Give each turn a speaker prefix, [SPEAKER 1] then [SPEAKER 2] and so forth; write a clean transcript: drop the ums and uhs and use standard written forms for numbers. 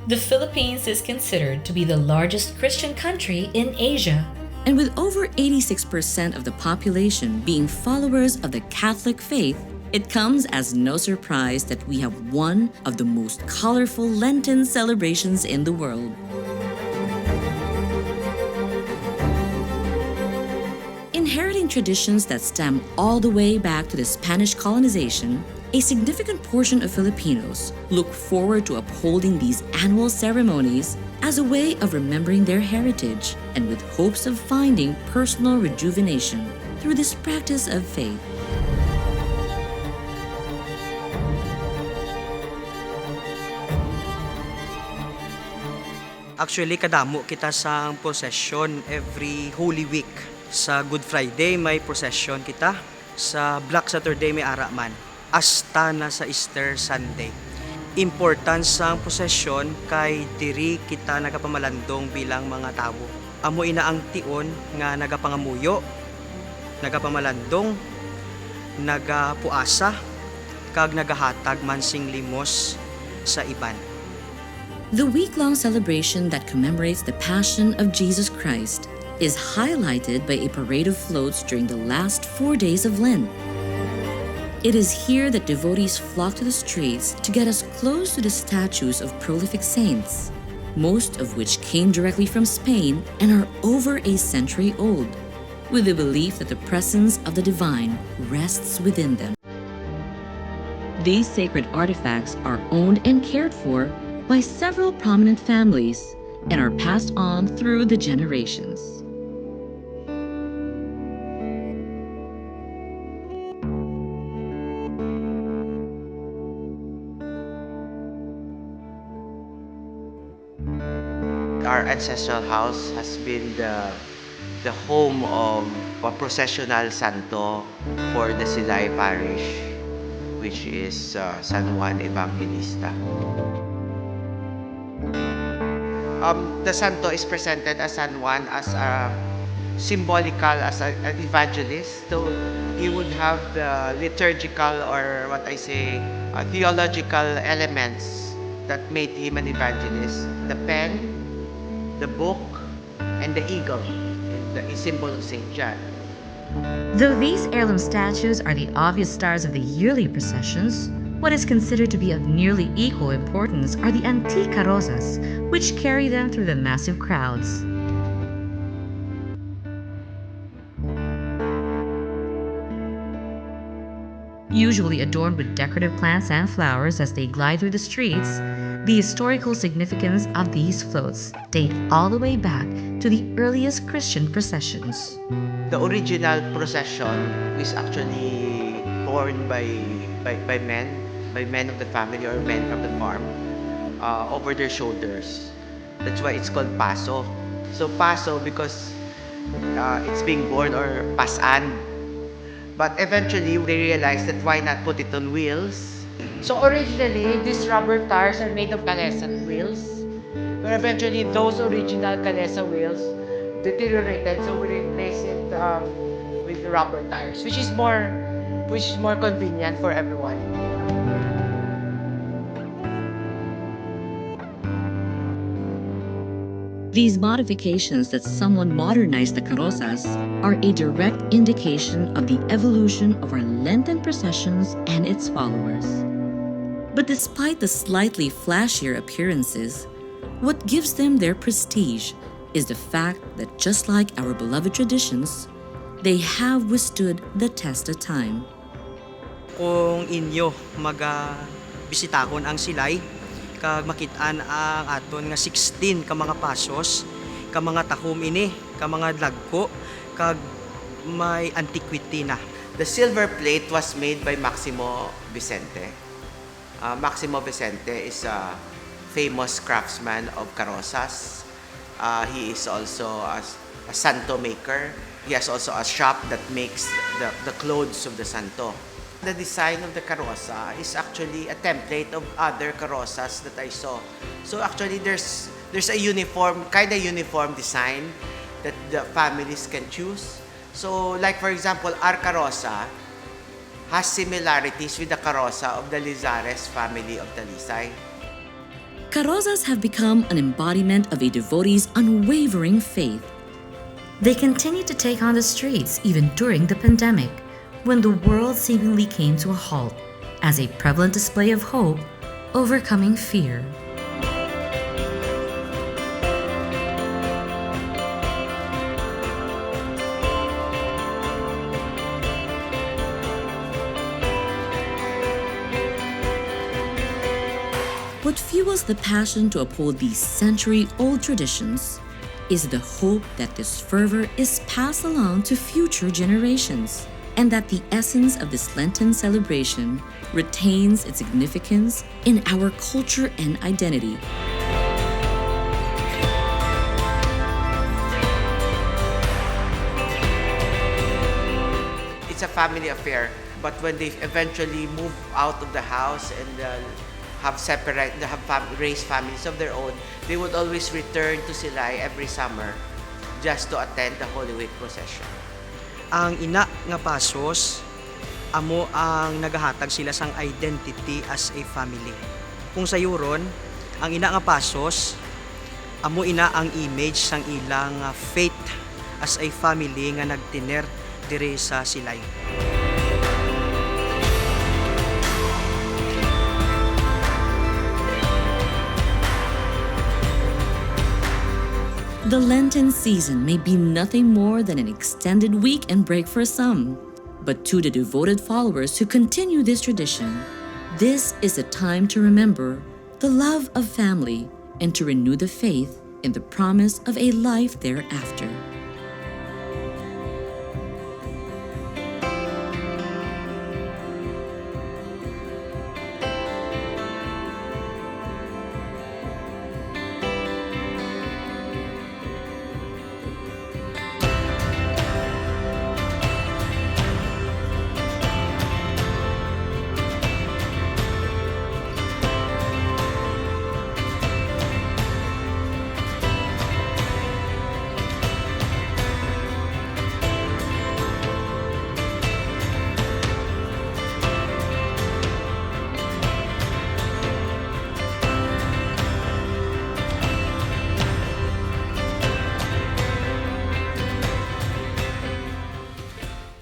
[SPEAKER 1] The Philippines is considered to be the largest Christian country in Asia.
[SPEAKER 2] And with over 86% of the population being followers of the Catholic faith, it comes as no surprise that we have one of the most colorful Lenten celebrations in the world. Inheriting traditions that stem all the way back to the Spanish colonization, a significant portion of Filipinos look forward to upholding these annual ceremonies as a way of remembering their heritage and with hopes of finding personal rejuvenation through this practice of faith.
[SPEAKER 3] Actually, kadamo kita sa procession every Holy Week. Sa Good Friday may procession kita. Sa Black Saturday may araman. Hasta na sa Easter Sunday. Importance sa procession kay diri kita nagapamalandong bilang mga tao. Amo ina ang tion nga nagapangamuyo, nagapamalandong, nagapuasa, kag nagahatag mansing limos sa iban.
[SPEAKER 2] The week-long celebration that commemorates the Passion of Jesus Christ is highlighted by a parade of floats during the last 4 days of Lent. It is here that devotees flock to the streets to get as close to the statues of prolific saints, most of which came directly from Spain and are over a century old, with the belief that the presence of the divine rests within them. These sacred artifacts are owned and cared for by several prominent families and are passed on through the generations.
[SPEAKER 4] Our ancestral house has been the home of a processional santo for the Silay parish, which is San Juan Evangelista. The santo is presented as San Juan as a symbolical as an evangelist. So he would have the liturgical or what I say theological elements that made him an evangelist. The pen, the book, and the eagle, the symbol of St. John.
[SPEAKER 1] Though these heirloom statues are the obvious stars of the yearly processions, what is considered to be of nearly equal importance are the antique carrozas, which carry them through the massive crowds. Usually adorned with decorative plants and flowers as they glide through the streets, the historical significance of these floats date all the way back to the earliest Christian processions.
[SPEAKER 4] The original procession is actually borne by men of the family or men from the farm over their shoulders. That's why it's called paso. So paso because it's being borne or pasan. But eventually they realized that why not put it on wheels.
[SPEAKER 5] So originally, these rubber tires are made of Calesa wheels. But eventually, those original Calesa wheels deteriorated, so we replaced it with rubber tires, which is more convenient for everyone.
[SPEAKER 2] These modifications that someone modernized the carrozas are a direct indication of the evolution of our Lenten processions and its followers. But despite the slightly flashier appearances, what gives them their prestige is the fact that just like our beloved traditions, they have withstood the test of time.
[SPEAKER 3] Kung inyo bisitahon ang Silay, kag makitaan ang aton nga 16 ka mga pasos, ka mga tahom ini, ka mga dagko, kag may antiquity na.
[SPEAKER 4] The silver plate was made by Maximo Vicente. Maximo Vicente is a famous craftsman of carrozas. He is also a santo maker. He has also a shop that makes the clothes of the santo. The design of the karosa is actually a template of other karosas that I saw. So actually there's a uniform, kind of uniform design that the families can choose. So like for example, our karosa has similarities with the karosa of the Lizares family of Talisay.
[SPEAKER 2] Carrozas have become an embodiment of a devotee's unwavering faith.
[SPEAKER 1] They continued to take on the streets even during the pandemic, when the world seemingly came to a halt, as a prevalent display of hope overcoming fear.
[SPEAKER 2] What fuels the passion to uphold these century-old traditions is the hope that this fervor is passed along to future generations, and that the essence of this Lenten celebration retains its significance in our culture and identity.
[SPEAKER 4] It's a family affair, but when they eventually move out of the house and raised families of their own, they would always return to Silay every summer just to attend the Holy Week procession.
[SPEAKER 3] Ang ina nga pasos, amo ang nagahatag sila sang identity as a family. Kung sa yuron, ang ina nga pasos, amo ina ang image sang ilang faith as a family nga nagtiner dire sa Silay.
[SPEAKER 2] The Lenten season may be nothing more than an extended weekend break for some, but to the devoted followers who continue this tradition, this is a time to remember the love of family and to renew the faith in the promise of a life thereafter.